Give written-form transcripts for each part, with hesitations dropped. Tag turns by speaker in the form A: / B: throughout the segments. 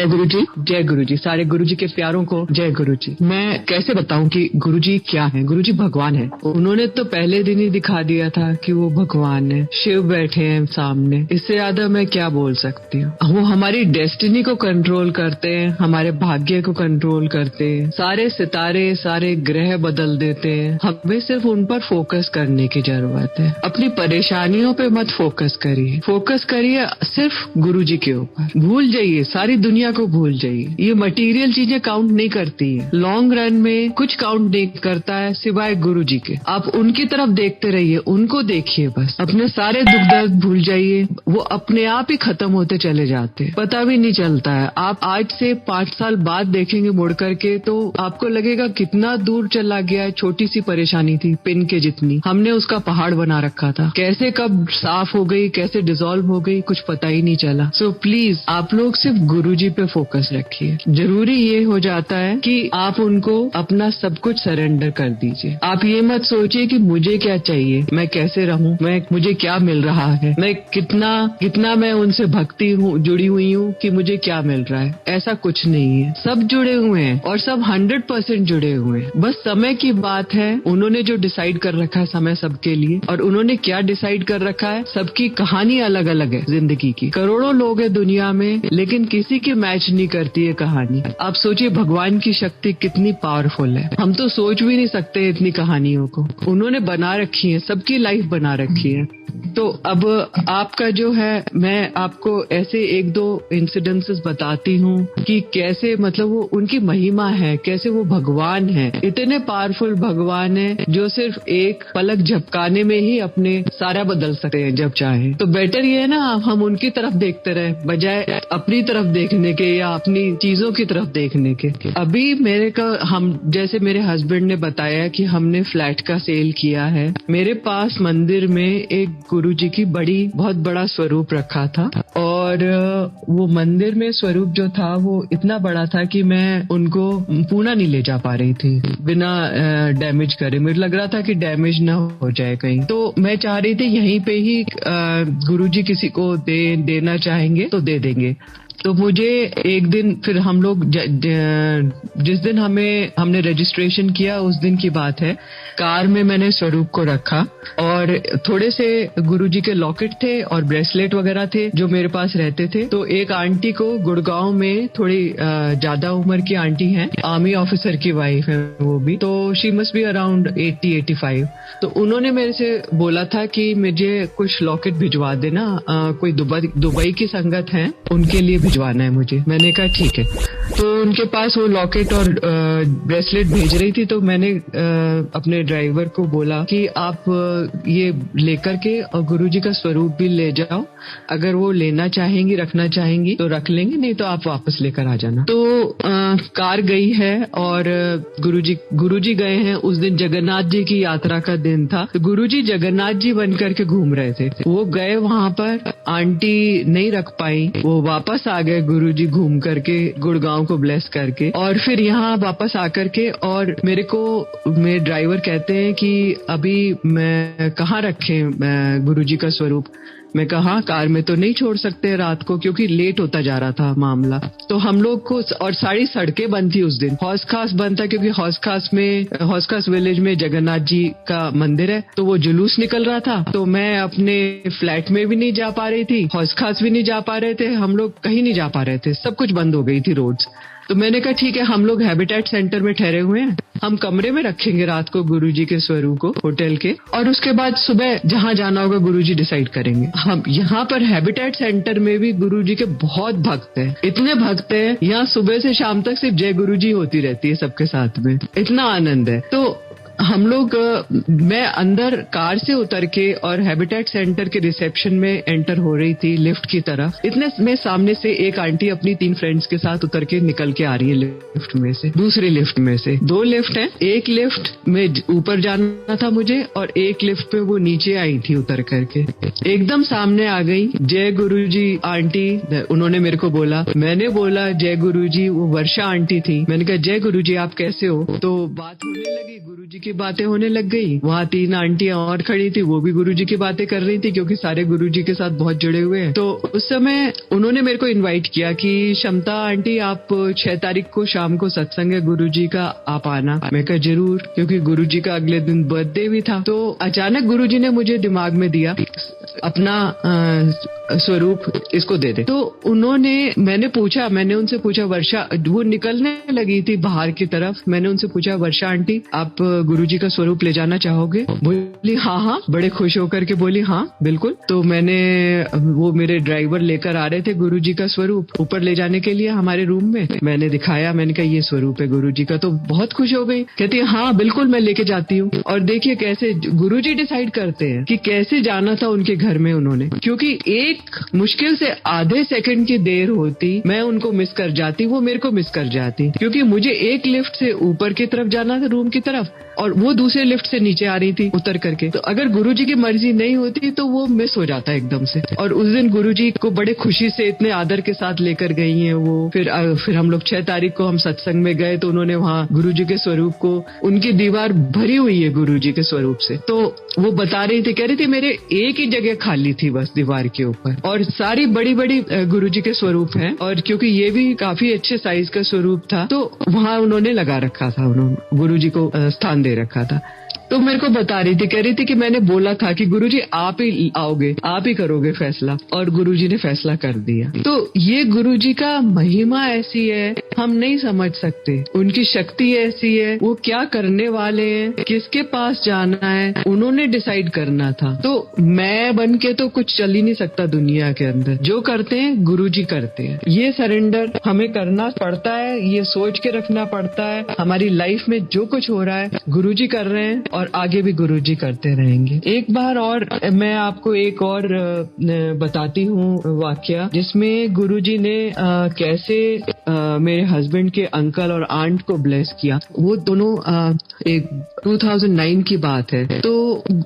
A: जय गुरु जी, सारे गुरु जी के प्यारों को जय गुरु जी। मैं कैसे बताऊं कि गुरु जी क्या है? गुरु जी भगवान है। उन्होंने तो पहले दिन ही दिखा दिया था कि वो भगवान है, शिव बैठे हैं सामने। इससे ज्यादा मैं क्या बोल सकती हूँ? वो हमारी डेस्टिनी को कंट्रोल करते हैं, हमारे भाग्य को कंट्रोल करते हैं, सारे सितारे सारे ग्रह बदल देते हैं। हमें सिर्फ उन पर फोकस करने की जरूरत है। अपनी परेशानियों पे मत फोकस करिए, फोकस करिए सिर्फ गुरु जी के ऊपर। भूल जाइए, सारी दुनिया को भूल जाइए। ये मटेरियल चीजें काउंट नहीं करती है। लॉन्ग रन में कुछ काउंट नहीं करता है सिवाय गुरु जी के। आप उनकी तरफ देखते रहिए, उनको देखिए बस। अपने सारे दुख दर्द भूल जाइए, वो अपने आप ही खत्म होते चले जाते हैं, पता भी नहीं चलता है। आप आज से 5 साल बाद देखेंगे मुड़ करके तो आपको लगेगा कितना दूर चला गया है। छोटी सी परेशानी थी, पिन के जितनी, हमने उसका पहाड़ बना रखा था। कैसे कब साफ हो गई, कैसे डिसॉल्व हो गई, कुछ पता ही नहीं चला। सो प्लीज आप लोग सिर्फ गुरुजी पे फोकस रखिए। जरूरी ये हो जाता है कि आप उनको अपना सब कुछ सरेंडर कर दीजिए। आप ये मत सोचिए कि मुझे क्या चाहिए, मैं कैसे रहूं, मुझे क्या मिल रहा है, मैं कितना मैं उनसे भक्ति हूँ, जुड़ी हुई हूँ कि मुझे क्या मिल रहा है। ऐसा कुछ नहीं है। सब जुड़े हुए हैं और सब 100% जुड़े हुए हैं। बस समय की बात है। उन्होंने जो डिसाइड कर रखा है समय सबके लिए, और उन्होंने क्या डिसाइड कर रखा है, सबकी कहानी अलग अलग है। जिंदगी की करोड़ों लोग हैं दुनिया में, लेकिन किसी की मैच नहीं करती है कहानी। आप सोचिए भगवान की शक्ति कितनी पावरफुल है। हम तो सोच भी नहीं सकते इतनी कहानियों को। उन्होंने बना रखी है, सबकी लाइफ बना रखी है। तो अब आपका जो है, मैं आपको ऐसे 1-2 इंसिडेंसेस बताती हूँ कि कैसे मतलब वो उनकी महिमा है, कैसे वो भगवान है। इतने पावरफुल भगवान है जो सिर्फ एक पलक झपकाने में ही अपने सारा बदल सकते हैं जब चाहे। तो बेटर ये है ना, हम उनकी तरफ देखते रहे बजाय अपनी तरफ देखने के या अपनी चीजों की तरफ देखने के। अभी हम जैसे मेरे हस्बैंड ने बताया कि हमने फ्लैट का सेल किया है। मेरे पास मंदिर में एक गुरु जी की बहुत बड़ा स्वरूप रखा था, और वो मंदिर में स्वरूप जो था वो इतना बड़ा था कि मैं उनको पूना नहीं ले जा पा रही थी बिना डैमेज करे। मुझे लग रहा था कि डैमेज ना हो जाए कहीं। तो मैं चाह रही थी यहीं पे ही गुरु जी किसी को देना चाहेंगे तो दे देंगे। तो मुझे एक दिन फिर हम लोग जिस दिन हमने रजिस्ट्रेशन किया उस दिन की बात है, कार में मैंने स्वरूप को रखा और थोड़े से गुरुजी के लॉकेट थे और ब्रेसलेट वगैरह थे जो मेरे पास रहते थे। तो एक आंटी को गुड़गांव में, थोड़ी ज्यादा उम्र की आंटी हैं, आर्मी ऑफिसर की वाइफ है वो भी, तो शी मस्ट बी अराउंड 80-85। तो उन्होंने मेरे से बोला था कि मुझे कुछ लॉकेट भिजवा देना, कोई दुबई की संगत है उनके लिए भिजवाना है मुझे। मैंने कहा ठीक है। तो उनके पास वो लॉकेट और ब्रेसलेट भेज रही थी। तो मैंने अपने ड्राइवर को बोला कि आप ये लेकर के और गुरुजी का स्वरूप भी ले जाओ। अगर वो लेना चाहेंगी, रखना चाहेंगी तो रख लेंगे, नहीं तो आप वापस लेकर आ जाना। तो कार गई है और गुरुजी गए हैं। उस दिन जगन्नाथ जी की यात्रा का दिन था। तो गुरुजी जगन्नाथ जी बन करके घूम रहे थे। वो गए वहां पर, आंटी नहीं रख पाई, वो वापस आ गए गुरुजी घूम करके, गुड़गांव को ब्लेस करके, और फिर यहाँ वापस आकर के। और मेरे ड्राइवर कहते हैं कि अभी मैं कहाँ रखे गुरुजी का स्वरूप। मैं कहा कार में तो नहीं छोड़ सकते रात को, क्योंकि लेट होता जा रहा था मामला। तो हम लोग को, और सारी सड़कें बंद थी उस दिन, हौस खास बंद था, क्योंकि हौस खास विलेज में जगन्नाथ जी का मंदिर है। तो वो जुलूस निकल रहा था। तो मैं अपने फ्लैट में भी नहीं जा पा रही थी, हौस खास भी नहीं जा पा रहे थे, हम लोग कहीं नहीं जा पा रहे थे, सब कुछ बंद हो गई थी रोड्स। तो मैंने कहा ठीक है, हम लोग हैबिटेट सेंटर में ठहरे हुए हैं, हम कमरे में रखेंगे रात को गुरुजी के स्वरूप को होटल के, और उसके बाद सुबह जहाँ जाना होगा गुरुजी डिसाइड करेंगे। हम यहाँ पर हैबिटेट सेंटर में भी गुरुजी के बहुत भक्त हैं, इतने भक्त हैं, यहाँ सुबह से शाम तक सिर्फ जय गुरुजी होती रहती है सबके साथ में, इतना आनंद है। तो हम लोग, मैं अंदर कार से उतर के और हैबिटेट सेंटर के रिसेप्शन में एंटर हो रही थी लिफ्ट की तरफ। इतने में सामने से एक आंटी अपनी 3 फ्रेंड्स के साथ उतर के निकल के आ रही है लिफ्ट में से, दूसरी लिफ्ट में से। 2 लिफ्ट हैं, एक लिफ्ट में ऊपर जाना था मुझे और एक लिफ्ट पे वो नीचे आई थी उतर करके। एकदम सामने आ गई, जय गुरुजी आंटी, उन्होंने मेरे को बोला, मैंने बोला जय गुरुजी, वो वर्षा आंटी थी। मैंने कहा जय गुरुजी आप कैसे हो? तो बात होने लगी गुरुजी के की बातें होने लग गई। वहाँ 3 आंटियां और खड़ी थी, वो भी गुरुजी की बातें कर रही थी क्योंकि सारे गुरुजी के साथ बहुत जुड़े हुए हैं। तो उस समय उन्होंने मेरे को इनवाइट किया कि क्षमता आंटी आप 6 तारीख को शाम को सत्संग है गुरुजी का, आप आना। मैं कहा जरूर, क्योंकि गुरुजी का अगले दिन बर्थडे भी था। तो अचानक गुरुजी ने मुझे दिमाग में दिया अपना स्वरूप इसको दे दे। तो मैंने उनसे पूछा वर्षा, वो निकलने लगी थी बाहर की तरफ, मैंने उनसे पूछा वर्षा आंटी आप गुरुजी का स्वरूप ले जाना चाहोगे? बोली हाँ, बड़े खुश होकर के बोली हाँ बिल्कुल। तो वो मेरे ड्राइवर लेकर आ रहे थे गुरुजी का स्वरूप ऊपर ले जाने के लिए हमारे रूम में। मैंने दिखाया, मैंने कहा ये स्वरूप है गुरुजी का। तो बहुत खुश हो गई, कहती है हाँ बिल्कुल मैं लेके जाती हूँ। और देखिए कैसे गुरुजी डिसाइड करते हैं कि कैसे जाना था उनके घर में उन्होंने, क्योंकि एक मुश्किल से आधे सेकंड की देर होती, मैं उनको मिस कर जाती, वो मेरे को मिस कर जाती, क्योंकि मुझे एक लिफ्ट से ऊपर की तरफ जाना था रूम की तरफ और वो दूसरे लिफ्ट से नीचे आ रही थी उतर करके। तो अगर गुरुजी की मर्जी नहीं होती तो वो मिस हो जाता एकदम से। और उस दिन गुरुजी को बड़े खुशी से इतने आदर के साथ लेकर गई हैं वो। फिर हम लोग 6 तारीख को हम सत्संग में गए तो उन्होंने वहाँ गुरुजी के स्वरूप को, उनकी दीवार भरी हुई है गुरुजी के स्वरूप से। तो वो बता रही थी, कह रही थी मेरे एक ही जगह खाली थी बस दीवार के ऊपर, और सारी बड़ी बड़ी गुरुजी के स्वरूप हैं। और क्योंकि ये भी काफी अच्छे साइज का स्वरूप था तो वहाँ उन्होंने लगा रखा था, उन्होंने गुरुजी को स्थान दे रखा था। तो मेरे को बता रही थी, कह रही थी कि मैंने बोला था कि गुरुजी आप ही आओगे, आप ही करोगे फैसला, और गुरुजी ने फैसला कर दिया। तो ये गुरुजी का महिमा ऐसी है, हम नहीं समझ सकते। उनकी शक्ति ऐसी है, वो क्या करने वाले हैं, किसके पास जाना है, उन्होंने डिसाइड करना था। तो मैं बन के तो कुछ चल ही नहीं सकता दुनिया के अंदर। जो करते हैं गुरुजी करते हैं। ये सरेंडर हमें करना पड़ता है, ये सोच के रखना पड़ता है हमारी लाइफ में जो कुछ हो रहा है गुरुजी कर रहे हैं और आगे भी गुरुजी करते रहेंगे। एक बार और मैं आपको एक और बताती हूँ वाकया, जिसमें गुरुजी ने कैसे मेरे हस्बैंड के अंकल और आंट को ब्लेस किया। वो दोनों एक 2009 की बात है। तो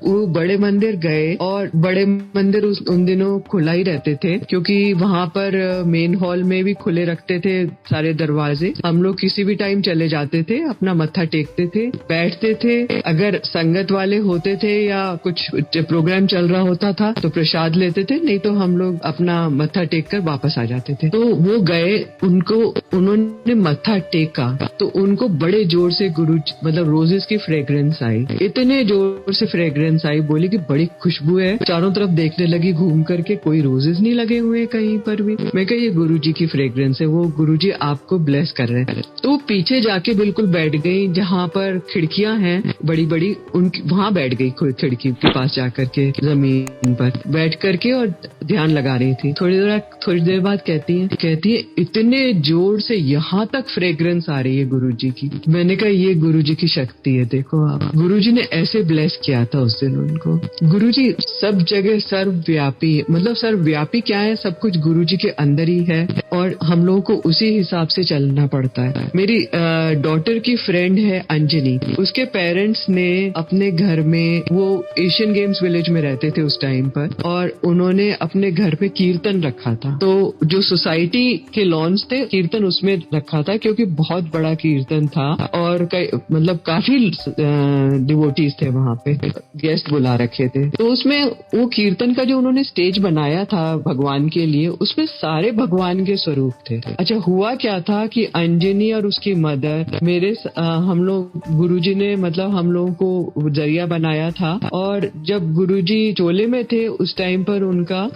A: वो बड़े मंदिर गए और बड़े मंदिर उन दिनों खुला ही रहते थे, क्योंकि वहाँ पर मेन हॉल में भी खुले रखते थे सारे दरवाजे। हम लोग किसी भी टाइम चले जाते थे, अपना मत्था टेकते थे, बैठते थे। अगर संगत वाले होते थे या कुछ प्रोग्राम चल रहा होता था तो प्रसाद लेते थे, नहीं तो हम लोग अपना मत्था टेक कर वापस आ जाते थे। तो वो गए, उन्होंने मत्था टेका तो उनको बड़े जोर से मतलब रोजेस की फ्रेग्रेंस आई, इतने जोर से फ्रेग्रेंस आई, बोली कि बड़ी खुशबू है। चारों तरफ देखने लगी घूम करके, कोई रोजेस नहीं लगे हुए कहीं पर भी। मैं कहा ये गुरुजी की फ्रेग्रेंस है, वो गुरुजी आपको ब्लेस कर रहे हैं। तो पीछे जाके बिल्कुल बैठ गई, जहाँ पर खिड़कियां हैं बड़ी बड़ी, उनकी वहां बैठ गई, खिड़की के पास जाकर के जमीन पर बैठ करके और ध्यान लगा रही थी। थोड़ी देर बाद कहती है इतने जोर से यहाँ तक फ्रेग्रेंस आ रही है गुरुजी की। मैंने कहा ये गुरुजी की शक्ति है। देखो आप, गुरुजी ने ऐसे ब्लेस किया था उस दिन उनको। गुरुजी सब जगह सर्वव्यापी, मतलब सर्वव्यापी क्या है, सब कुछ गुरुजी के अंदर ही है और हम लोगों को उसी हिसाब से चलना पड़ता है। मेरी डॉटर की फ्रेंड है अंजनी, उसके पेरेंट्स ने अपने घर में, वो एशियन गेम्स विलेज में रहते थे उस टाइम पर, और उन्होंने अपने घर पे कीर्तन रखा था। तो जो सोसाइटी के लॉन्स थे, कीर्तन उसमें रखा था, क्योंकि बहुत बड़ा कीर्तन था और मतलब काफी डिवोटीज थे वहाँ पे, गेस्ट बुला रखे थे। तो उसमें वो कीर्तन का जो उन्होंने स्टेज बनाया था भगवान के लिए, उसमें सारे भगवान के स्वरूप थे। अच्छा, हुआ क्या था कि अंजनी और उसकी मदर हम लोग, गुरुजी ने मतलब हम लोगों को जरिया बनाया था, और जब गुरुजी चोले में थे उस टाइम पर उनका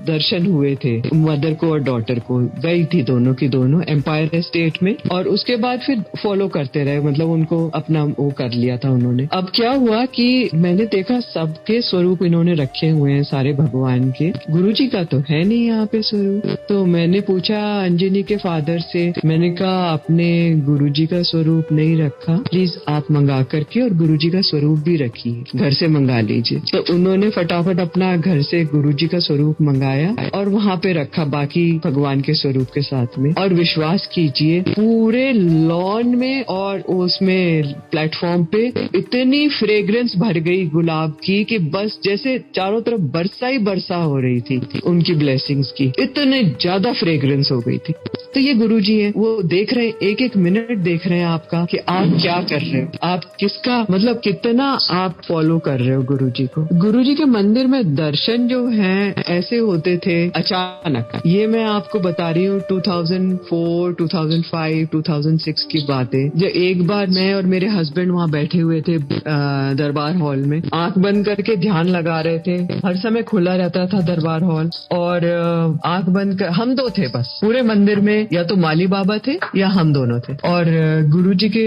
A: दर्शन हुए थे, मदर को और डॉटर को। गई थी दोनों की दोनों एम्पायर स्टेट में, और उसके बाद फिर फॉलो करते रहे, मतलब उनको अपना वो कर लिया था उन्होंने। अब क्या हुआ कि मैंने देखा सबके स्वरूप इन्होंने रखे हुए हैं सारे भगवान के, गुरुजी का तो है नहीं यहाँ पे स्वरूप। तो मैंने पूछा अंजनी के फादर से, मैंने कहा आपने गुरुजी का स्वरूप नहीं रखा, प्लीज आप मंगा करके और गुरुजी का स्वरूप भी रखिए, घर से मंगा लीजिए। तो उन्होंने फटाफट अपना घर से गुरुजी का स्वरूप मंगाया और वहाँ पे रखा बाकी भगवान के स्वरूप के साथ में। और विश्वास कीजिए, पूरे लॉन में और उसमें प्लेटफॉर्म पे इतनी फ्रेग्रेंस भर गई गुलाब की कि बस जैसे चारों तरफ बरसा ही बरसा हो रही थी उनकी ब्लेसिंग्स की, इतने ज्यादा फ्रेग्रेंस हो गई थी। तो ये गुरुजी हैं, वो देख रहे हैं, एक एक मिनट देख रहे हैं आपका कि आप क्या कर रहे हो, आप किसका मतलब कितना आप फॉलो कर रहे हो गुरुजी को। गुरुजी के मंदिर में दर्शन जो है ऐसे होते थे अचानक। ये मैं आपको बता रही हूँ 2004, 2005, 2006 की बातें। जब एक बार मैं और मेरे हस्बैंड वहाँ बैठे हुए थे दरबार हॉल में, आंख बंद करके ध्यान लगा रहे थे। हर समय खुला रहता था दरबार हॉल, और आंख बंद कर हम दो थे बस पूरे मंदिर में, या तो माली बाबा थे या हम दोनों थे। और गुरुजी के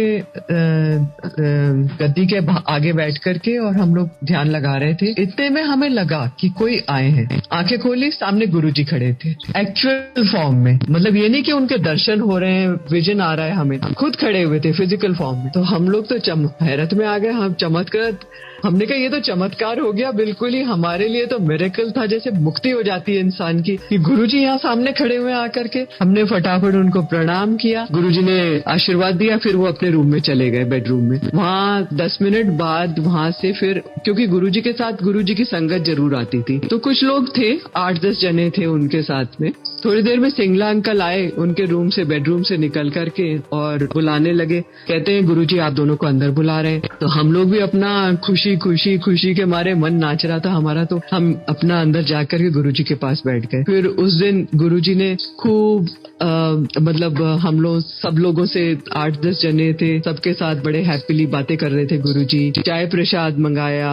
A: गद्दी के आगे बैठ करके और हम लोग ध्यान लगा रहे थे। इतने में हमें लगा कि कोई आए हैं। आंखें खोली, सामने गुरुजी खड़े थे एक्चुअल फॉर्म में। मतलब ये नहीं कि उनके दर्शन हो रहे हैं, विजन आ रहा है, हमें खुद खड़े हुए थे फिजिकल फॉर्म में। तो हम लोग तो हैरत में आ गए। हम चमत्कार, हमने कहा ये तो चमत्कार हो गया, बिल्कुल ही हमारे लिए तो मिरेकल था, जैसे मुक्ति हो जाती है इंसान की कि गुरुजी यहाँ सामने खड़े हुए आकर के। हमने फटाफट उनको प्रणाम किया, गुरुजी ने आशीर्वाद दिया, फिर वो अपने रूम में चले गए, बेडरूम में। वहाँ 10 मिनट बाद वहाँ से फिर, क्योंकि गुरुजी के साथ गुरुजी की संगत जरूर आती थी, तो कुछ लोग थे, 8-10 जने थे उनके साथ में। थोड़ी देर में सिंगला अंकल आए उनके रूम से, बेडरूम से निकल करके, और बुलाने लगे। कहते हैं गुरुजी आप दोनों को अंदर बुला रहे हैं। तो हम लोग भी अपना खुशी के मारे मन नाच रहा था हमारा, तो हम अपना अंदर जाकर के गुरुजी के पास बैठ गए। फिर उस दिन गुरुजी ने खूब मतलब हम लोग सब लोगों से 8-10 जने थे, सबके साथ बड़े हैप्पीली बातें कर रहे थे। गुरुजी चाय प्रसाद मंगाया,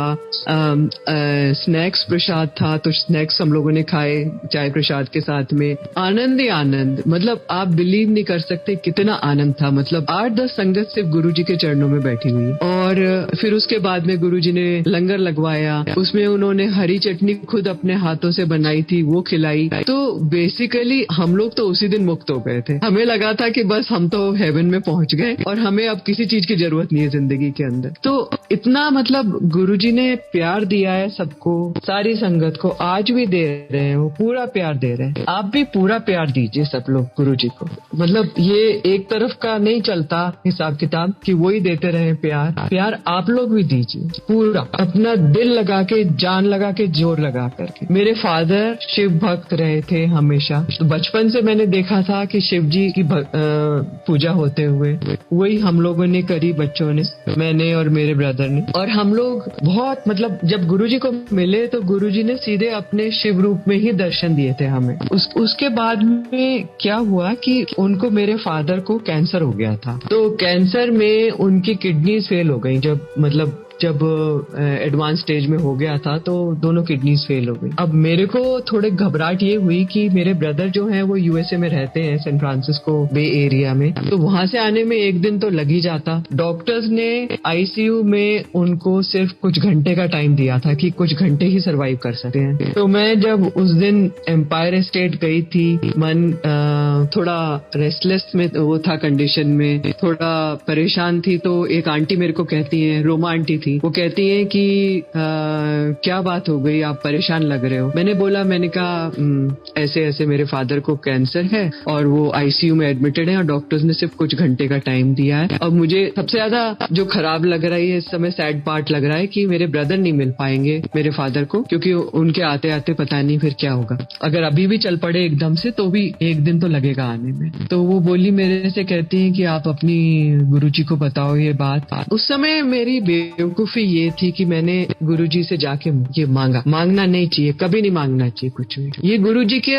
A: स्नैक्स प्रसाद था, तो स्नैक्स हम लोगों ने खाए चाय प्रसाद के साथ में। आनंद ही आनंद, मतलब आप बिलीव नहीं कर सकते कितना आनंद था। मतलब 8-10 संगत सिर्फ गुरुजी के चरणों में बैठी हुई। और फिर उसके बाद में गुरुजी ने लंगर लगवाया, उसमें उन्होंने हरी चटनी खुद अपने हाथों से बनाई थी, वो खिलाई। तो बेसिकली हम लोग तो उसी दिन मुक्त हो गए थे। हमें लगा था कि बस हम तो हेवन में पहुंच गए और हमें अब किसी चीज की जरूरत नहीं है जिंदगी के अंदर। तो इतना मतलब गुरुजी ने प्यार दिया है सबको, सारी संगत को, आज भी दे रहे हैं, वो पूरा प्यार दे रहे हैं। आप भी पूरा प्यार दीजिए सब लोग गुरुजी को। मतलब ये एक तरफ का नहीं चलता हिसाब किताब कि वो ही देते रहे प्यार आप लोग भी दीजिए पूरा, अपना दिल लगा के, जान लगा के, जोर लगा करके। मेरे फादर शिव भक्त रहे थे हमेशा, तो बचपन से मैंने देखा था कि शिव जी की पूजा होते हुए, वही हम लोगों ने करी, बच्चों ने, मैंने और मेरे ब्रदर ने। और हम लोग बहुत मतलब जब गुरुजी को मिले तो गुरुजी ने सीधे अपने शिव रूप में ही दर्शन दिए थे हमें। उसके बाद में क्या हुआ कि उनको, मेरे फादर को कैंसर हो गया था। तो कैंसर में उनकी किडनीज फेल हो गई। जब एडवांस स्टेज में हो गया था तो दोनों किडनीज फेल हो गई। अब मेरे को थोड़े घबराहट ये हुई कि मेरे ब्रदर जो हैं वो यूएसए में रहते हैं, सैन फ्रांसिस्को बे एरिया में, तो वहां से आने में एक दिन तो लग ही जाता। डॉक्टर्स ने आईसीयू में उनको सिर्फ कुछ घंटे का टाइम दिया था कि कुछ घंटे ही सरवाइव कर सकते हैं। तो मैं जब उस दिन एम्पायर स्टेट गई थी, मन थोड़ा रेस्टलेस में वो था, कंडीशन में थोड़ा परेशान थी। तो एक आंटी मेरे को कहती है, रोमा आंटी थी, वो कहती है कि क्या बात हो गई, आप परेशान लग रहे हो। मैंने कहा ऐसे ऐसे मेरे फादर को कैंसर है और वो आईसीयू में एडमिटेड है और डॉक्टर्स ने सिर्फ कुछ घंटे का टाइम दिया है। और मुझे सबसे ज्यादा जो खराब लग रहा है इस समय, सैड पार्ट लग रहा है कि मेरे ब्रदर नहीं मिल पाएंगे मेरे फादर को, क्योंकि उनके आते आते पता नहीं फिर क्या होगा। अगर अभी भी चल पड़े एकदम से तो भी एक दिन तो लगेगा आने में। तो वो बोली, मेरे से कहती है कि आप अपनी गुरुजी को बताओ ये बात। उस समय मेरी बेवकूफी ये थी कि मैंने गुरुजी से जाके ये मांगना नहीं चाहिए, कभी नहीं मांगना चाहिए कुछ भी। ये गुरुजी के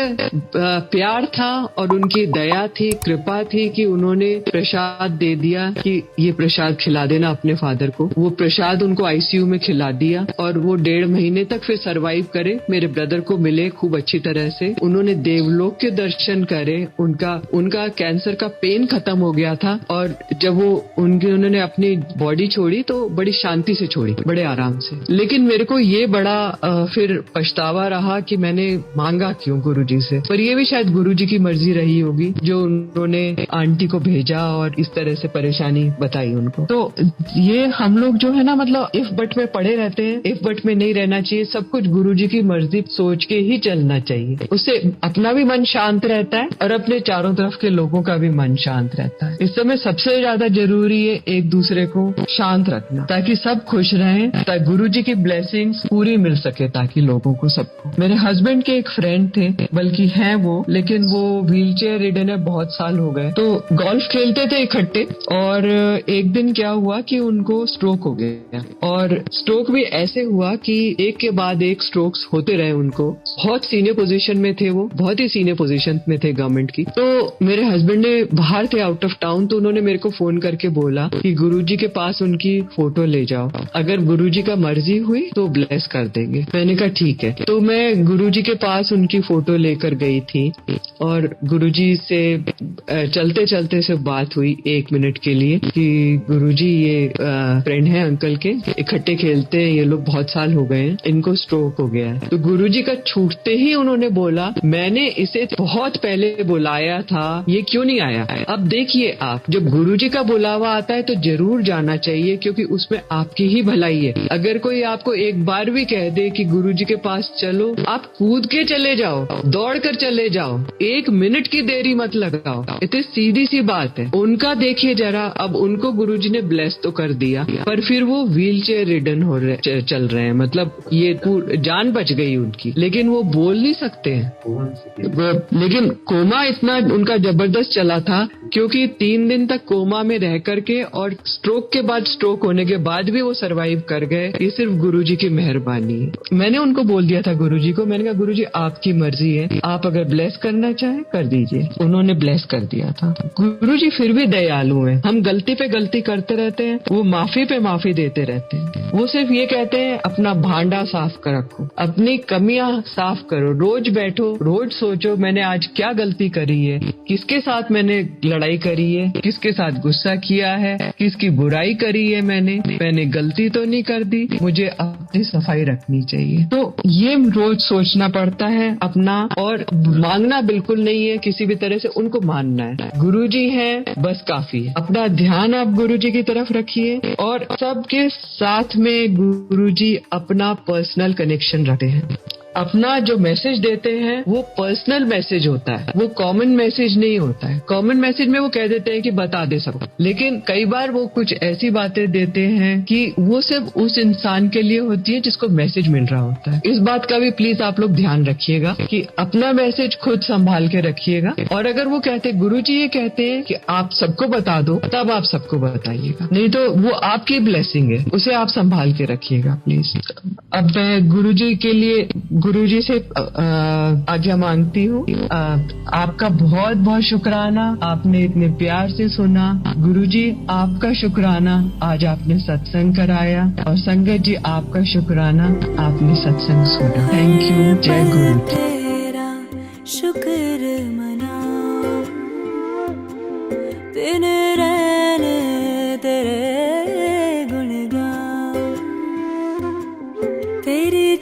A: प्यार था और उनकी दया थी, कृपा थी कि उन्होंने प्रसाद दे दिया कि ये प्रसाद खिला देना अपने फादर को। वो प्रसाद उनको आईसीयू में खिला दिया और वो 1.5 महीने तक फिर सरवाइव करे। मेरे ब्रदर को मिले खूब अच्छी तरह से, उन्होंने देवलोक के दर्शन करे, उनका कैंसर का पेन खत्म हो गया था। और जब वो उन्होंने अपनी बॉडी छोड़ी तो बड़ी शांति से छोड़ी, बड़े आराम से। लेकिन मेरे को ये बड़ा फिर पछतावा रहा कि मैंने मांगा क्यों गुरुजी से। पर ये भी शायद गुरुजी की मर्जी रही होगी जो उन्होंने आंटी को भेजा और इस तरह से परेशानी बताई उनको। तो ये हम लोग जो है ना, मतलब इफ बट में पड़े रहते हैं, इफ बट में नहीं रहना चाहिए। सब कुछ गुरुजी की मर्जी सोच के ही चलना चाहिए, उससे अपना भी मन शांत रहता है और अपने चारों तरफ के लोगों का भी मन शांत रहता है। इस समय सबसे ज्यादा जरूरी है एक दूसरे को शांत रखना, ताकि सब खुश रहें, ताकि गुरुजी की ब्लेसिंग्स पूरी मिल सके, ताकि लोगों को, सबको। मेरे हस्बैंड के एक फ्रेंड थे, बल्कि हैं वो, लेकिन वो व्हील चेयर रिडन है, बहुत साल हो गए। तो गोल्फ खेलते थे इकट्ठे, और एक दिन क्या हुआ कि उनको स्ट्रोक हो गया, और स्ट्रोक भी ऐसे हुआ कि एक के बाद एक स्ट्रोक्स होते रहे उनको। बहुत सीनियर पोजीशन में थे वो, बहुत ही सीनियर पोजीशन में थे गवर्नमेंट की। तो मेरे हस्बैंड ने बाहर थे, आउट ऑफ टाउन, तो उन्होंने मेरे को फोन करके बोला कि गुरुजी के पास उनकी फोटो ले जाओ, अगर गुरुजी का मर्जी हुई तो ब्लेस कर देंगे। मैंने कहा ठीक है। तो मैं गुरुजी के पास उनकी फोटो लेकर गई थी, और गुरुजी से चलते चलते से बात हुई 1 मिनट के लिए कि गुरुजी ये फ्रेंड है अंकल के, इकट्ठे खेलते हैं ये लोग, बहुत साल हो गए हैं, इनको स्ट्रोक हो गया है। तो गुरुजी का छूटते ही उन्होंने बोला, मैंने इसे बहुत पहले बुलाया था, ये क्यों नहीं आया? अब देखिए आप, जब गुरुजी का बुलावा आता है तो जरूर जाना चाहिए, क्योंकि उसमें आपकी ही भलाई है। अगर कोई आपको एक बार भी कह दे कि गुरुजी के पास चलो, आप कूद के चले जाओ, दौड़ कर चले जाओ, 1 मिनट की देरी मत लगाओ। इतनी सीधी सी बात है। उनका देखिए जरा, अब उनको गुरुजी ने ब्लेस तो कर दिया, पर फिर वो व्हील चेयर रिडन हो रहे, चल रहे हैं, मतलब ये जान बच गई उनकी, लेकिन वो बोल नहीं सकते हैं। लेकिन कोमा इतना उनका जबरदस्त चला था, क्योंकि 3 दिन तक कोमा में रह करके, और स्ट्रोक के बाद, स्ट्रोक होने के बाद भी वो सरवाइव कर गए। ये सिर्फ गुरुजी की मेहरबानी है। मैंने उनको बोल दिया था गुरुजी को, मैंने कहा गुरुजी आपकी मर्जी है, आप अगर ब्लेस करना चाहे कर दीजिए। उन्होंने ब्लेस कर दिया था। गुरुजी फिर भी दयालु हैं। हम गलती पे गलती करते रहते हैं, वो माफी पे माफी देते रहते हैं। वो सिर्फ ये कहते हैं अपना भांडा साफ कर रखो, अपनी कमियां साफ करो, रोज बैठो, रोज सोचो मैंने आज क्या गलती करी है, किसके साथ मैंने लड़ाई करी है, किसके साथ गुस्सा किया है, किसकी बुराई करी है, मैंने गलती तो नहीं कर दी, मुझे अपनी सफाई रखनी चाहिए। तो ये रोज सोचना पड़ता है अपना, और मांगना बिल्कुल नहीं है किसी भी तरह से, उनको मानना है। गुरुजी हैं बस काफी है। अपना ध्यान आप गुरुजी की तरफ रखिए, और सबके साथ में गुरुजी अपना पर्सनल कनेक्शन रखते हैं। अपना जो मैसेज देते हैं वो पर्सनल मैसेज होता है, वो कॉमन मैसेज नहीं होता है। कॉमन मैसेज में वो कह देते हैं कि बता दे सबको, लेकिन कई बार वो कुछ ऐसी बातें देते हैं कि वो सिर्फ उस इंसान के लिए होती है जिसको मैसेज मिल रहा होता है। इस बात का भी प्लीज आप लोग ध्यान रखिएगा कि अपना मैसेज खुद संभाल के रखिएगा, और अगर वो कहते, गुरुजी ये कहते हैं कि आप सबको बता दो, तब आप सबको बताइएगा, नहीं तो वो आपकी ब्लेसिंग है, उसे आप संभाल के रखिएगा प्लीज। अब मैं गुरुजी के लिए, गुरुजी से आज्ञा मांगती हूँ। आपका बहुत बहुत शुक्राना, आपने इतने प्यार से सुना। गुरुजी आपका शुक्राना, आज आपने सत्संग कराया, और संगत जी आपका शुक्राना, आपने सत्संग सुना। Thank you. जय गुरु।
B: तेरा शुक्र मना, दिन रहने तेरे गुणगान, तेरी